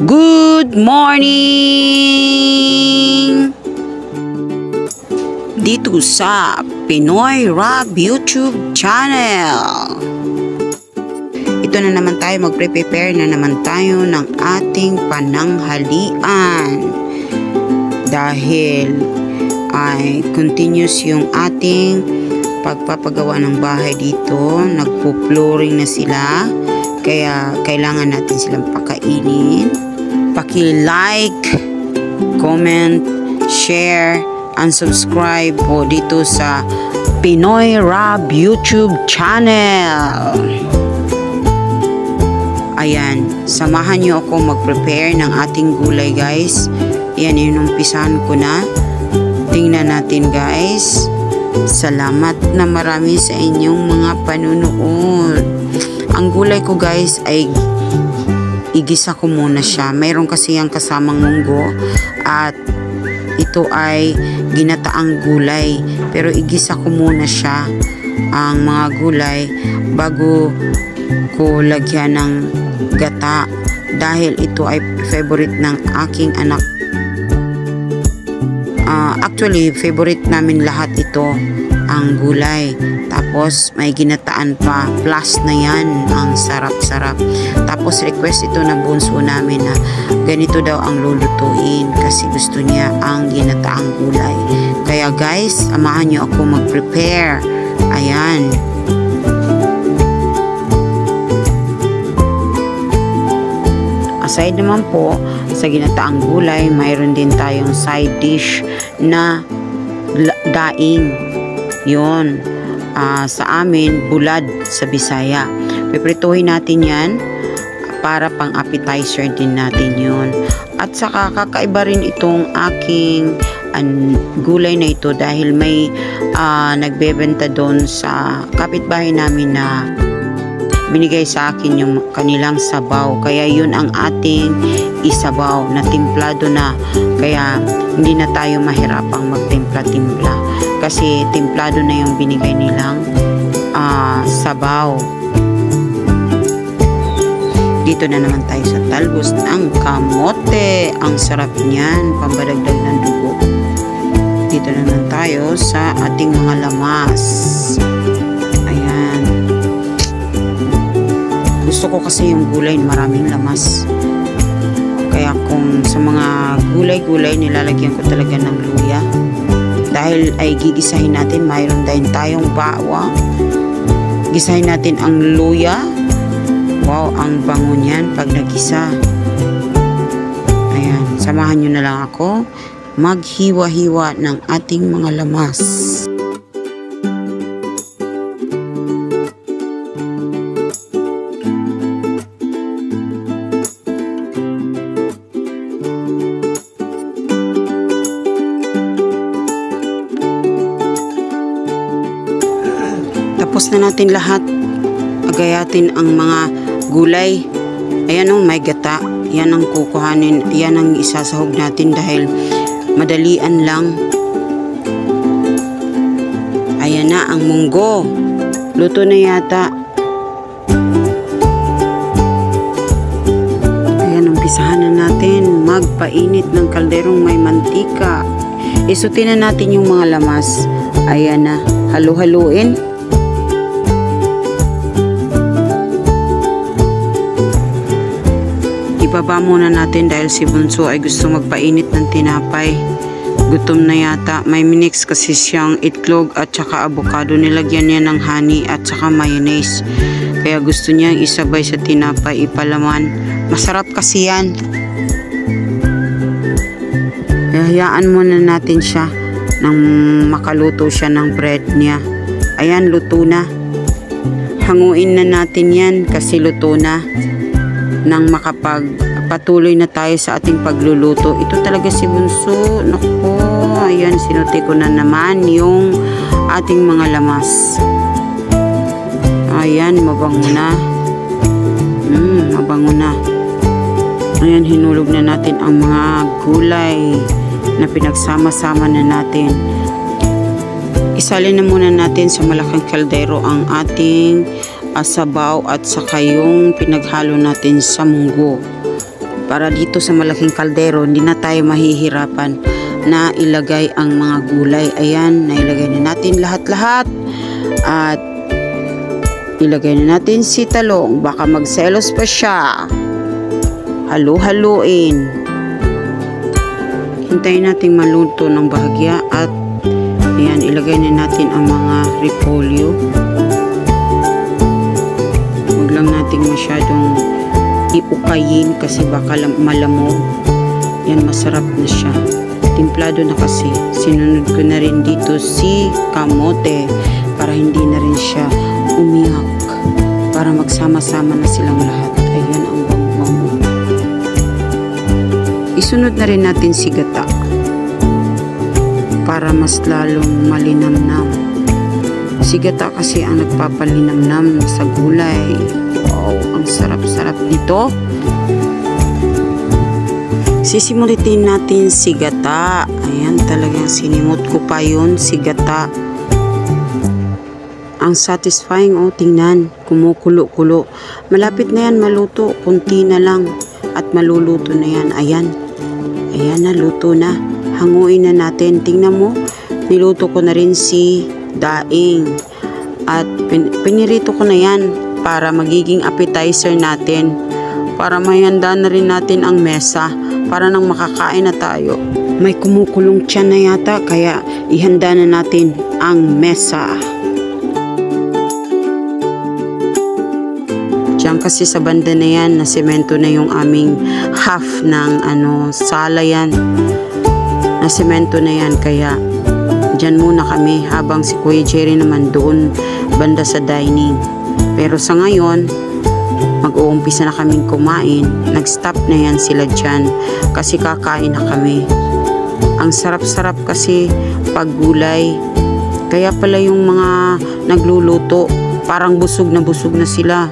Good morning! Dito sa Pinoy Rob YouTube channel. Ito na naman tayo, magpre-prepare na naman tayo ng ating pananghalian. Dahil ay continuous yung ating pagpapagawa ng bahay dito. Nagpo-flooring na sila. Kaya kailangan natin silang pakainin. Paki-like, comment, share, and subscribe po dito sa Pinoy Rob YouTube channel. Ayan, samahan nyo ako mag-prepare ng ating gulay, guys. Ayan, inumpisahan ko na. Tingnan natin, guys. Salamat na marami sa inyong mga panunood. Ang gulay ko, guys, ay igisa ko muna siya. Mayroon kasi yung kasamang munggo at ito ay ginataang gulay. Pero igisa ko muna siya, ang mga gulay, bago ko lagyan ng gata. Dahil ito ay favorite ng aking anak. Actually, favorite namin lahat ito, ang gulay. Tapos may ginataan pa, plus na yan, ang sarap-sarap. Tapos request ito ng bunso namin na ganito daw ang lulutuin kasi gusto niya ang ginataang gulay. Kaya guys, samahan niyo ako mag-prepare. Ayan. Aside naman po sa ginataang gulay, mayroon din tayong side dish na daing. Yun. Sa amin, bulad sa Bisaya. Piprituhin natin yan para pang appetizer din natin yun. At saka kakaiba rin itong aking gulay na ito dahil may nagbebenta doon sa kapitbahay namin na binigay sa akin yung kanilang sabaw. Kaya yun ang ating isabaw na timplado na. Kaya hindi na tayo mahirapang magtimpla-timpla. Kasi timplado na yung binigay nilang sabaw. Dito na naman tayo sa talbos ng kamote. Ang sarap niyan, pambadagdag ng dugo. Dito na naman tayo sa ating mga lamas. Ayan. Gusto ko kasi yung gulay maraming lamas. Kaya kung sa mga gulay-gulay, nilalagyan ko talaga ng luya. Dahil ay gigisahin natin, mayroon din tayong bawang. Gisahin natin ang luya. Wow, ang bango niyan pag nagisa. Ayan, samahan nyo na lang ako maghiwa-hiwa ng ating mga lamas. Tapos na natin lahat. Agayatin ang mga gulay. Ayan o, may gata. Yan ang kukuhanin. Yan ang isasahog natin dahil madalian lang. Ayan na ang munggo. Luto na yata. Ayan, umpisahan na natin magpainit ng kalderong may mantika. Isutin na natin yung mga lamas. Ayan na. Halu-haluin. Ibaba muna natin dahil si Bunso ay gusto magpainit ng tinapay. Gutom na yata. May minix kasi siyang itlog at saka avocado. Nilagyan niya ng honey at saka mayonnaise. Kaya gusto niya isabay sa tinapay, ipalaman. Masarap kasi yan. Hayaan muna natin siya nang makaluto siya ng bread niya. Ayan, luto na. Hanguin na natin yan kasi luto na. Nang makapagpatuloy na tayo sa ating pagluluto. Ito talaga si Bunso. Naku, ayan, sinuti ko na naman yung ating mga lamas. Ayan, mabango na. Mabango na. Ayan, hinulog na natin ang mga gulay na pinagsama-sama na natin. Isalin na muna natin sa malaking kaldero ang ating sabaw at saka yung pinaghalo natin sa munggo. para dito sa malaking kaldero hindi na tayo mahihirapan na ilagay ang mga gulay. Ayan, nailagay na natin lahat-lahat at ilagay na natin si talong, baka magselos pa siya. Halu-haluin, hintayin natin maluto ng bahagya at ayan, ilagay na natin ang mga repolyo. Huwag lang natin masyadong iukayin kasi baka malamog. Yan, masarap na siya. Timplado na kasi. Sinunod ko na rin dito si kamote para hindi na rin siya umiyak. Para magsama-sama na silang lahat. Ayan ang bango. Isunod na rin natin si gata para mas lalong malinamnam. Si gata kasi ang nagpapalinamnam sa gulay. Wow, ang sarap-sarap nito. Sisimulitin natin si gata. Ayan, talagang sinimot ko pa yun, si gata. Ang satisfying, oh, tingnan. Kumukulo-kulo. Malapit na yan maluto. Kunti na lang. At maluluto na yan. Ayan. Ayan na, luto na. Hanguin na natin. Tingnan mo. Niluto ko na rin si daing. At pinirito ko na yan para magiging appetizer natin. Para mahanda na rin natin ang mesa. Para nang makakain na tayo. May kumukulong tiyan na yata. Kaya ihanda na natin ang mesa. Diyan kasi sa banda na yan, na semento na yung aming half ng sala yan. Na semento na yan, kaya dyan muna kami habang si Kuya Jerry naman doon banda sa dining. Pero sa ngayon, mag-uumpisa na kaming kumain. Nag-stop na yan sila dyan kasi kakain na kami. Ang sarap-sarap kasi pag gulay. Kaya pala yung mga nagluluto, parang busog na sila.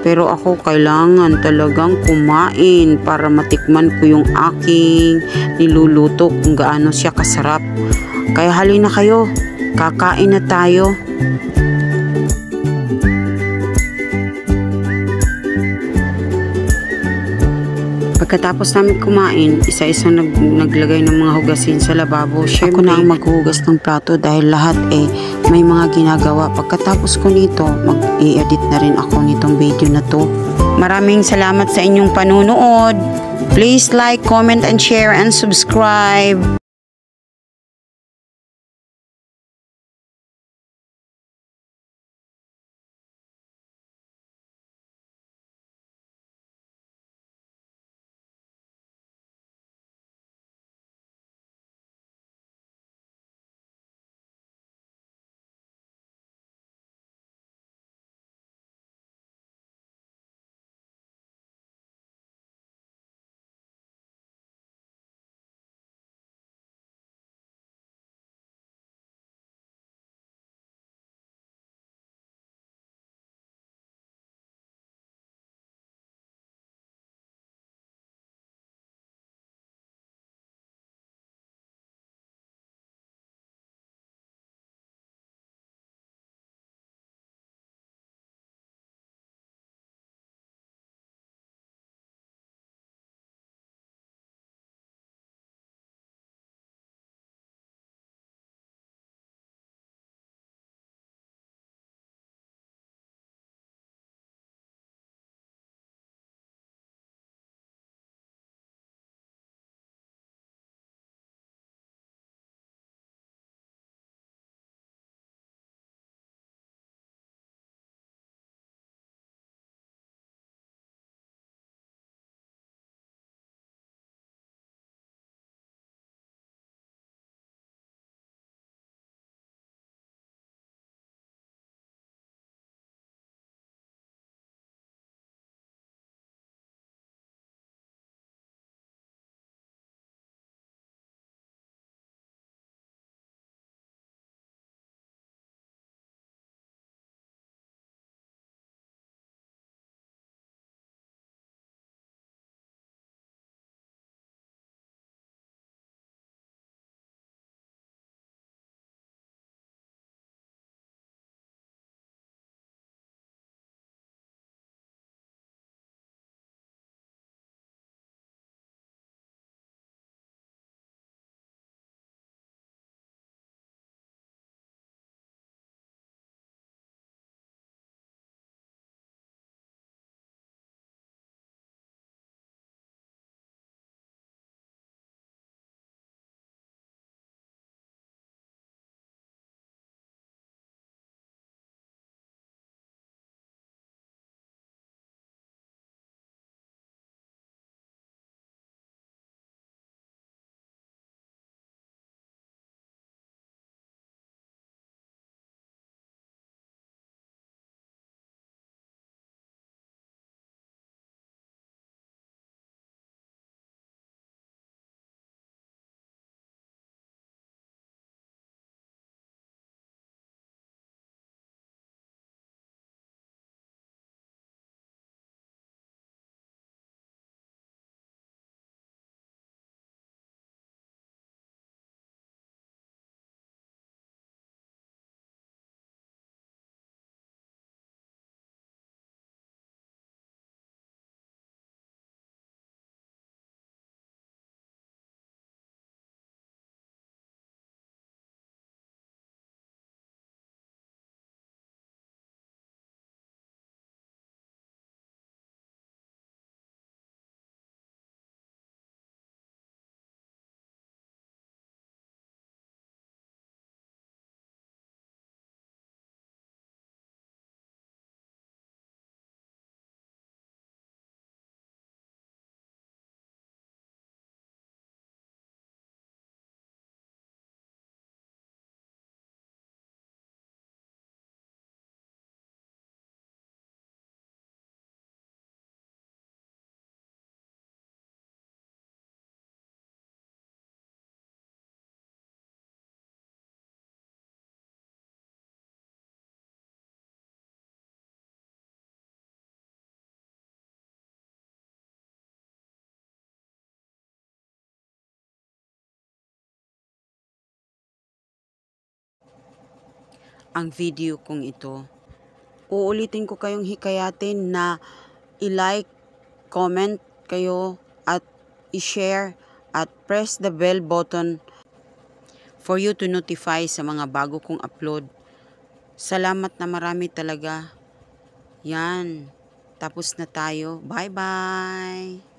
Pero ako kailangan talagang kumain para matikman ko yung aking niluluto kung gaano siya kasarap. Kaya halina kayo, kakain na tayo. Pagkatapos namin kumain, isa-isa naglagay ng mga hugasin sa lababo. Siyempre, ako na ang maghuhugas ng plato dahil lahat may mga ginagawa. Pagkatapos ko nito, mag-i-edit na rin ako nitong video na to. Maraming salamat sa inyong panunood. Please like, comment, and share, and subscribe. ang video kong ito. Uulitin ko kayong hikayatin na i-like, comment kayo at i-share at press the bell button for you to notify sa mga bago kong upload. Salamat na marami talaga. Yan. Tapos na tayo. Bye-bye!